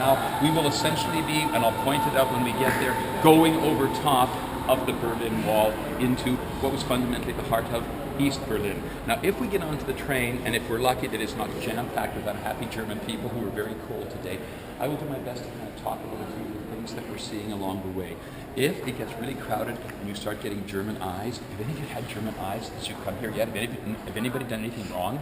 Now, we will essentially be, and I'll point it out when we get there, going over top of the Berlin Wall into what was fundamentally the heart of East Berlin. Now, if we get onto the train, and if we're lucky that it's not jam-packed with unhappy German people who are very cold today, I will do my best to kind of talk a little through the things that we're seeing along the way. If it gets really crowded and you start getting German eyes, have any of you had German eyes as you come here yet? Have anybody done anything wrong?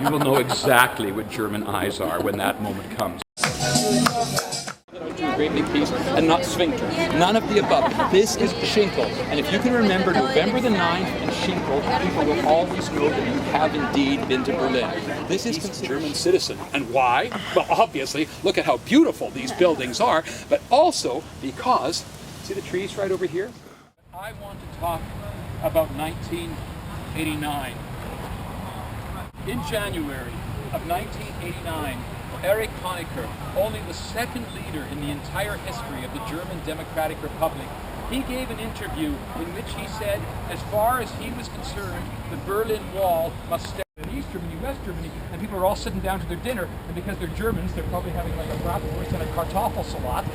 You will know exactly what German eyes are when that moment comes. A great big piece and not sphincter. None of the above. This is Schinkel. And if you can remember November the 9th and Schinkel, people will always know that you have indeed been to Berlin. This is considered German citizen. And why? Well, obviously, look at how beautiful these buildings are, but also because, see the trees right over here? I want to talk about 1989. In January of 1989, Erich Honecker, only the second leader in the entire history of the German Democratic Republic, he gave an interview in which he said, as far as he was concerned, the Berlin Wall must stay in East Germany, West Germany, and people are all sitting down to their dinner, and because they're Germans, they're probably having like a bratwurst and a Kartoffelsalat,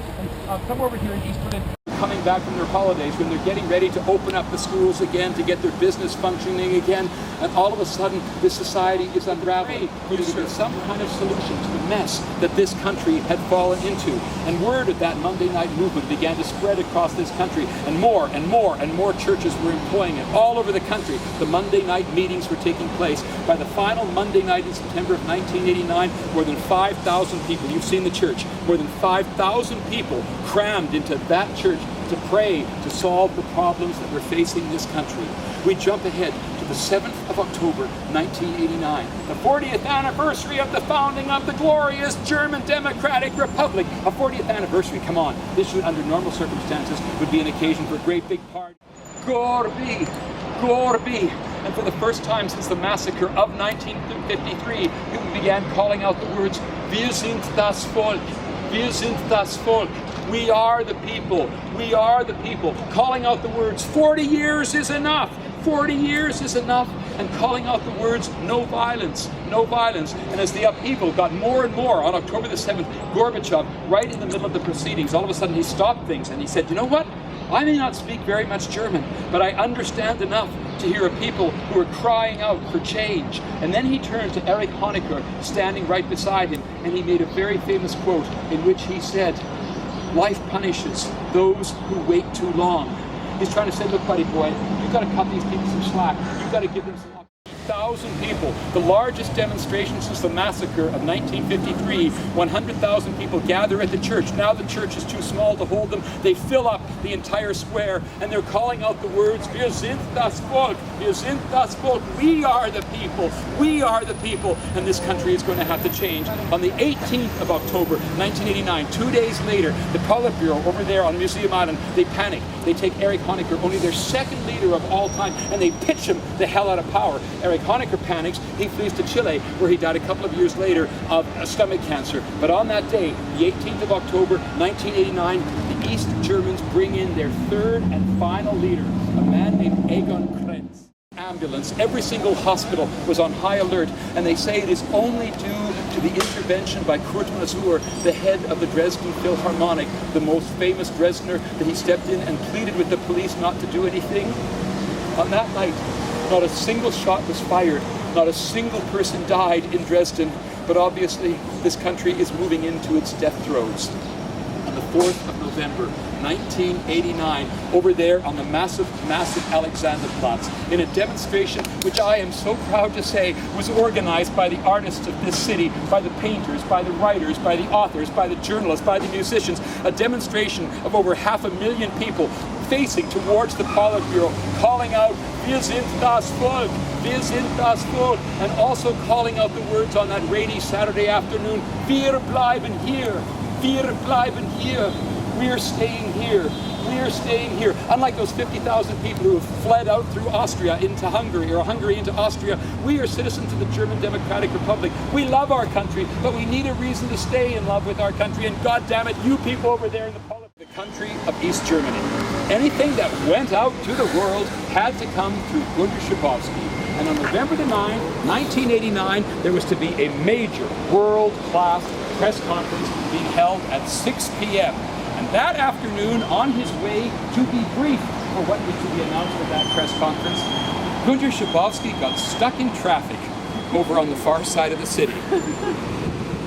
and come over here in East Berlin. Coming back from their holidays, when they're getting ready to open up the schools again, to get their business functioning again, and all of a sudden this society is unraveling. There's some kind of solution to the mess that this country had fallen into. And word of that Monday night movement began to spread across this country, and more and more and more churches were employing it. All over the country, the Monday night meetings were taking place. By the final Monday night in September of 1989, more than 5,000 people, you've seen the church, more than 5,000 people crammed into that church to pray to solve the problems that were facing this country. We jump ahead to the 7th of October, 1989, the 40th anniversary of the founding of the glorious German Democratic Republic. A 40th anniversary, come on, this should, under normal circumstances, would be an occasion for a great big party. GROOVY, GROOVY. And for the first time since the massacre of 1953, people began calling out the words, Wir sind das Volk, wir sind das Volk. We are the people. We are the people. Calling out the words, 40 years is enough. 40 years is enough. And calling out the words, no violence, no violence. And as the upheaval got more and more on October the 7th, Gorbachev, right in the middle of the proceedings, all of a sudden he stopped things and he said, you know what? I may not speak very much German, but I understand enough to hear a people who are crying out for change. And then he turned to Erich Honecker, standing right beside him, and he made a very famous quote in which he said, life punishes those who wait too long. He's trying to say, look, buddy boy, you've got to cut these people some slack. You've got to give them some 1,000 people, the largest demonstration since the massacre of 1953. 100,000 people gather at the church. Now the church is too small to hold them. They fill up the entire square, and they're calling out the words, Wir sind das Volk, wir sind das Volk. We are the people, we are the people, and this country is going to have to change. On the 18th of October, 1989, 2 days later, the Politburo over there on Museum Island, they panic. They take Erich Honecker, only their second leader of all time, and they pitch him the hell out of power. Erich Honecker panics. He flees to Chile, where he died a couple of years later of stomach cancer. But on that day, the 18th of October, 1989, the East Germans bring in their third and final leader, a man named Egon Krenz. Ambulance, every single hospital was on high alert, and they say it is only due to the intervention by Kurt Masur, the head of the Dresden Philharmonic, the most famous Dresdner, that he stepped in and pleaded with the police not to do anything. On that night, not a single shot was fired, not a single person died in Dresden, but obviously this country is moving into its death throes. On the 4th of November, 1989, over there on the massive Alexanderplatz, in a demonstration which I am so proud to say was organized by the artists of this city, by the painters, by the writers, by the authors, by the journalists, by the musicians, a demonstration of over 500,000 people facing towards the Politburo, calling out, Wir sind das Volk, wir sind das Volk, and also calling out the words on that rainy Saturday afternoon, Wir bleiben hier, wir bleiben hier. We're staying here. We're staying here. Unlike those 50,000 people who have fled out through Austria into Hungary, or Hungary into Austria, we are citizens of the German Democratic Republic. We love our country, but we need a reason to stay in love with our country. And God damn it, you people over there in the country of East Germany. Anything that went out to the world had to come through Gunter Schabowski. And on November the 9th, 1989, there was to be a major world-class press conference being held at 6 p.m. And that afternoon, on his way to be briefed for what was to be announced at that press conference, Günter Schabowski got stuck in traffic over on the far side of the city.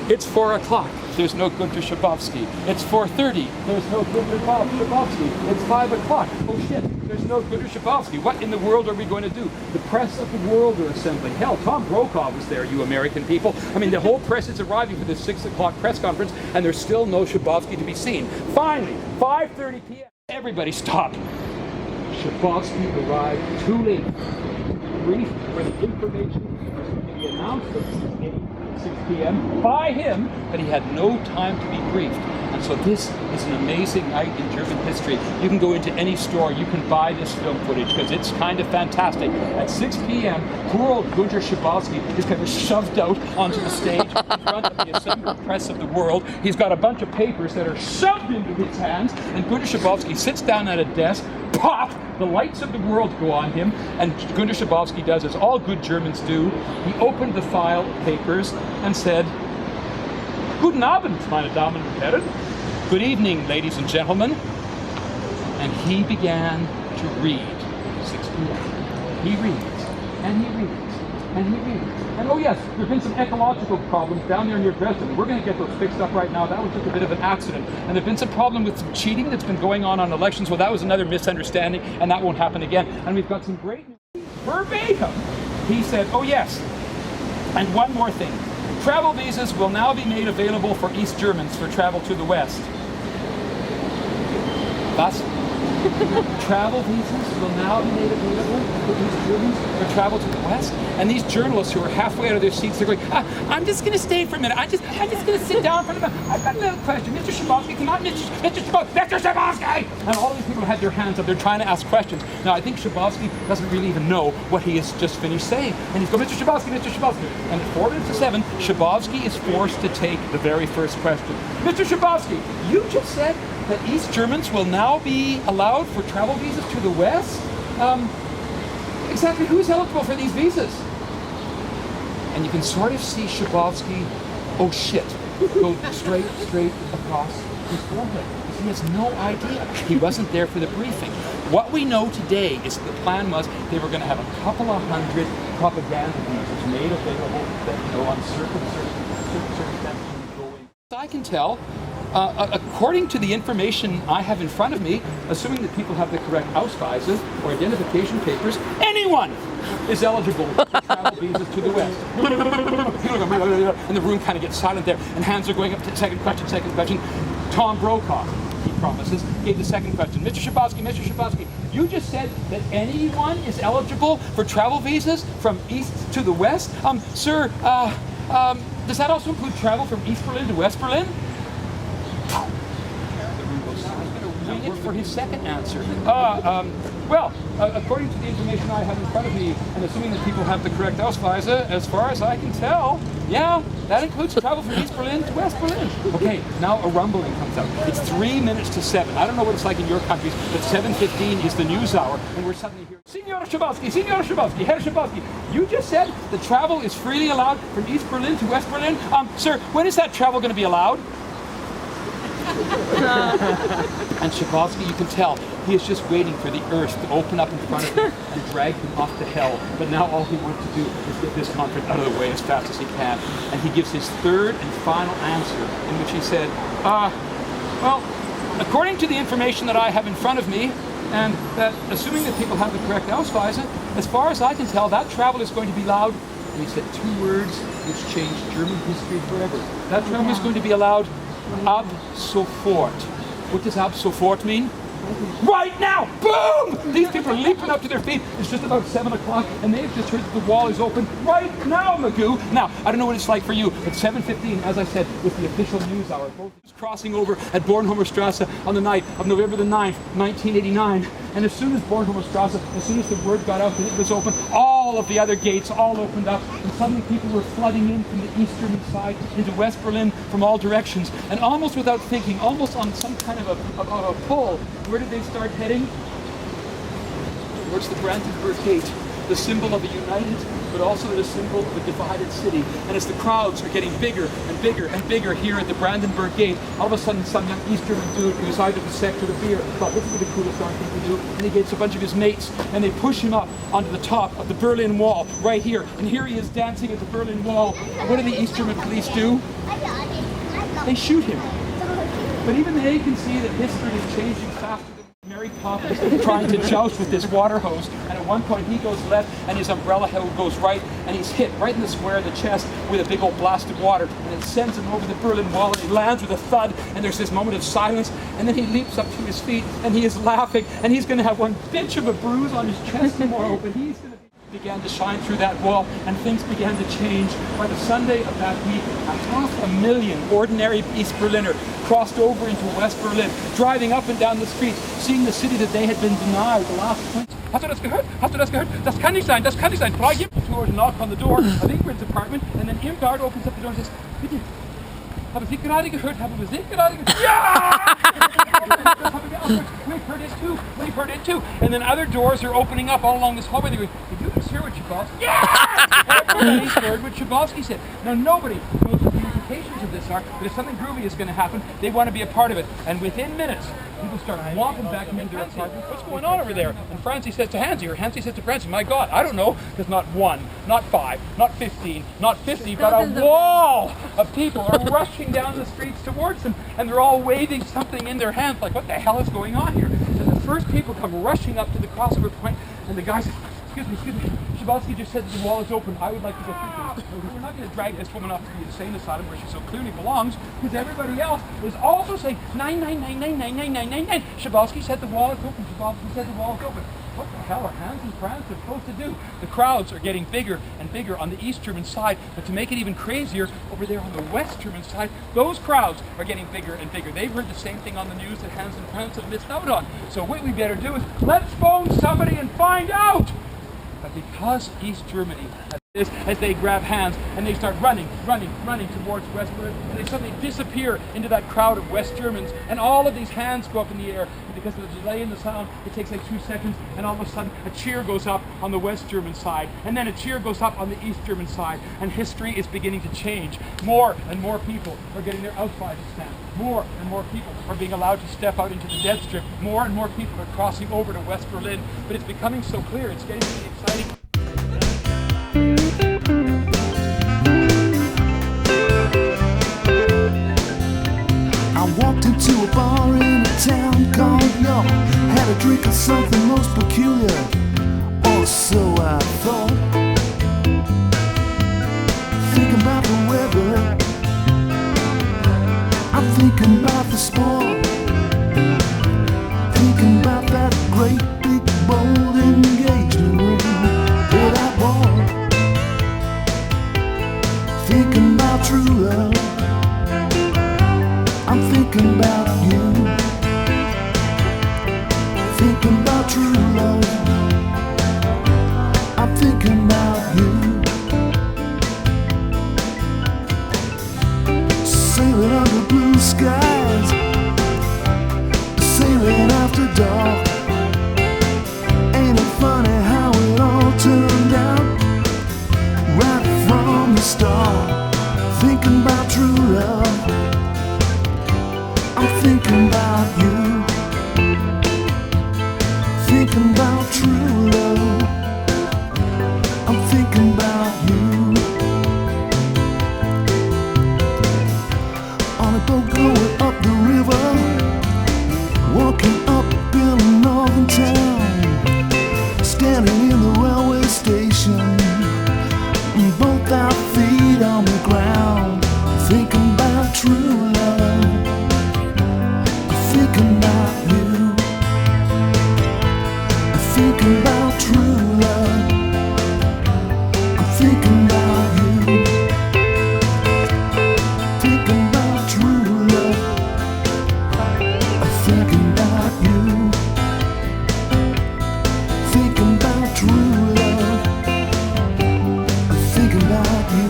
It's 4 o'clock. There's no Günter Schabowski. It's 4:30. There's no Günter Schabowski. It's 5 o'clock. Oh shit, there's no Günter Schabowski. What in the world are we going to do? The press of the world are assembling. Hell, Tom Brokaw was there, you American people. I mean, the whole press is arriving for this 6 o'clock press conference, and there's still no Schabowski to be seen. Finally, 5:30 p.m. Everybody stopped. Schabowski arrived too late. Brief for the information was to be announced at 6 p.m. by him, but he had no time to be briefed. And so this is an amazing night in German history. You can go into any store, you can buy this film footage because it's kind of fantastic. At 6 p.m., poor old Günter Schabowski is kind of shoved out onto the stage in front of the assembled press of the world. He's got a bunch of papers that are shoved into his hands, and Günter Schabowski sits down at a desk. Pop! The lights of the world go on him, and Günter Schabowski does as all good Germans do. He opened the file of papers and said, "Guten Abend, meine Damen und Herren." Good evening, ladies and gentlemen. And he began to read. 6 p.m. He reads, and he reads, and he reads. And oh yes, there have been some ecological problems down there near Dresden. We're going to get those fixed up right now. That was just a bit of an accident. And there have been some problem with some cheating that's been going on elections. Well, that was another misunderstanding, and that won't happen again. And we've got some great news. Verbatim, he said, oh yes, and one more thing. Travel visas will now be made available for East Germans for travel to the West. Was? Travel visas will now be made available for East Germans for travel to the West. And these journalists who are halfway out of their seats, they're going, I'm just going to stay for a minute. I'm just going to sit down for a minute. I've got a little question. Mr. Schabowski, cannot Mr. Schabowski, Mr. Schabowski! And all these people had their hands up. They're trying to ask questions. Now, I think Schabowski doesn't really even know what he has just finished saying. And he's going, Mr. Schabowski, Mr. Schabowski. And at 4 minutes to 7, Schabowski is forced to take the very first question. Mr. Schabowski, you just said that East Germans will now be allowed for travel visas to the West? Exactly who's eligible for these visas? And you can sort of see Schabowski, oh shit, go straight across his forehead. He has no idea. He wasn't there for the briefing. What we know today is that the plan was they were going to have a couple of hundred propaganda visas made available that, on certain circumstances. I can tell, according to the information I have in front of me, assuming that people have the correct Ausweise or identification papers, anyone is eligible for travel visas to the West. And the room kind of gets silent there, and hands are going up to second question. Tom Brokaw, he promises, gave the second question. Mr. Schabowski, you just said that anyone is eligible for travel visas from East to the West? Sir, does that also include travel from East Berlin to West Berlin? Wait for his second answer. Well, according to the information I have in front of me, and assuming that people have the correct Ausweise, as far as I can tell, yeah, that includes travel from East Berlin to West Berlin. Okay, now a rumbling comes out. It's 3 minutes to 7. I don't know what it's like in your countries, but 7:15 is the news hour, and we're suddenly here. Senor Schabowski, Herr Schabowski, you just said that travel is freely allowed from East Berlin to West Berlin. Sir, when is that travel going to be allowed? And Schabowski, you can tell, he is just waiting for the earth to open up in front of him and drag him off to hell. But now all he wants to do is get this conference out of the way as fast as he can. And he gives his third and final answer, in which he said, well, according to the information that I have in front of me, and that assuming that people have the correct Ausweise, as far as I can tell, that travel is going to be allowed. And he said 2 words which changed German history forever. That travel is going to be allowed ab sofort. What does ab sofort mean? Right now! Boom! These people are leaping up to their feet. It's just about 7 o'clock, and they've just heard that the wall is open. Right now, Magoo! Now, I don't know what it's like for you, but 7:15, as I said, was the official news hour. Both crossing over at Bornholmer Strasse on the night of November the 9th, 1989. And as soon as Bornholmer Strasse, as soon as the word got out that it was open, all of the other gates all opened up, and suddenly people were flooding in from the eastern side into West Berlin from all directions. And almost without thinking, almost on some kind of a pull, where did they start heading? Towards the Brandenburg Gate. the symbol of a united, but also the symbol of a divided city. And as the crowds are getting bigger and bigger and bigger here at the Brandenburg Gate, all of a sudden some young East German dude who's out of the sector of beer thought, this is the coolest darn thing to do. And he gets a bunch of his mates and they push him up onto the top of the Berlin Wall right here. And here he is dancing at the Berlin Wall. What do the East German police do? They shoot him. But even they can see that history is changing faster than Mary Poppins trying to joust with this water hose. And at one point he goes left and his umbrella goes right, and he's hit right in the square of the chest with a big old blast of water, and it sends him over the Berlin Wall, and he lands with a thud, and there's this moment of silence, and then he leaps up to his feet and he is laughing, and he's going to have one bitch of a bruise on his chest tomorrow, but he's going to began to shine through that wall, and things began to change. By the Sunday of that week, 500,000 ordinary East Berliner crossed over into West Berlin, driving up and down the streets, seeing the city that they had been denied the last 20. Hast du das gehört? Hast du das gehört? Das kann nicht sein, das kann nicht sein. Frau gibt the tour, knock on the door of Ingrid's apartment, and then Irmgard opens up the door and says, bitte, haben Sie gerade gehört? Haben wir Sie gerade gehört? Ja! We've heard it too. We've heard it too. And then other doors are opening up all along this hallway. They go, did you just hear what Chabalsky? Yes! Everybody's heard what Chabalsky said. Now nobody knows what the implications of this are, but if something groovy is going to happen, they want to be a part of it. And within minutes, people start walking back into their apartment. What's going on over there? And Francie says to Hansi, or Hansi says to Francie, my God, I don't know. There's not 1, not 5, not 15, not 50, but a wall of people are rushing down the streets towards them, and they're all waving something in their hands, like, what the hell is going on here? And the first people come rushing up to the crossover point, and the guy says, excuse me, Chabalsky just said that the wall is open. I would like to go through this. We're not going to drag this woman off to the insane asylum where she so clearly belongs, because everybody else is also saying 999999999. Chabalsky said the wall is open. Chabalsky said the wall is open. What the hell are Hans and Franz supposed to do? The crowds are getting bigger and bigger on the East German side, but to make it even crazier, over there on the West German side, those crowds are getting bigger and bigger. They've heard the same thing on the news that Hans and Franz have missed out on. So what we better do is, let's phone somebody and find out! But because East Germany, as they grab hands and they start running towards West Berlin, and they suddenly disappear into that crowd of West Germans, and all of these hands go up in the air, and because of the delay in the sound, it takes like 2 seconds, and all of a sudden a cheer goes up on the West German side, and then a cheer goes up on the East German side, and history is beginning to change. More and more people are getting their Ausweise stamped. More and more people are being allowed to step out into the dead strip. More and more people are crossing over to West Berlin, but it's becoming so clear, it's getting really exciting. I walked into a bar in a town called York, had a drink of something most peculiar, or so I thought. Thinking about the weather, I'm thinking about the sport, thinking about that great big bold engagement ring that I bought, thinking about true love, I'm thinking about you, thinking about true love, I'm thinking about you. Sailing under blue skies, sailing after dark. Ain't it funny how it all turned out right from the start? Thinking about true love, I'm thinking about you, thinking about true love, I'm thinking about you. On a boat going up the river, walking up in a northern town, standing in the railway station, both our feet on the ground, thinking about true love, thinking about you, thinking about true love, I'm thinking about you, thinking about true love, I'm thinking about you, thinking about true love, I'm thinking about you.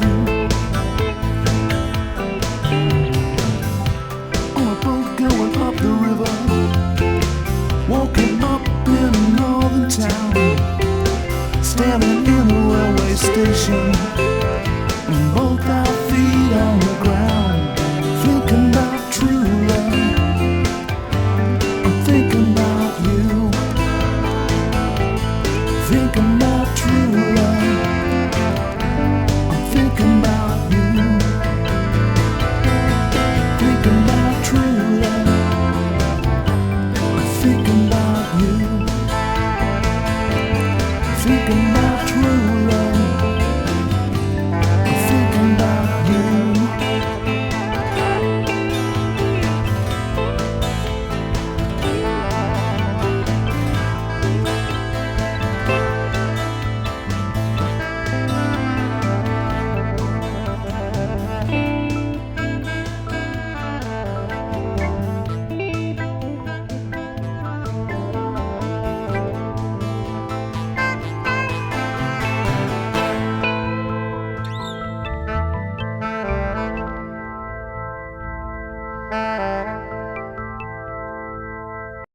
Thank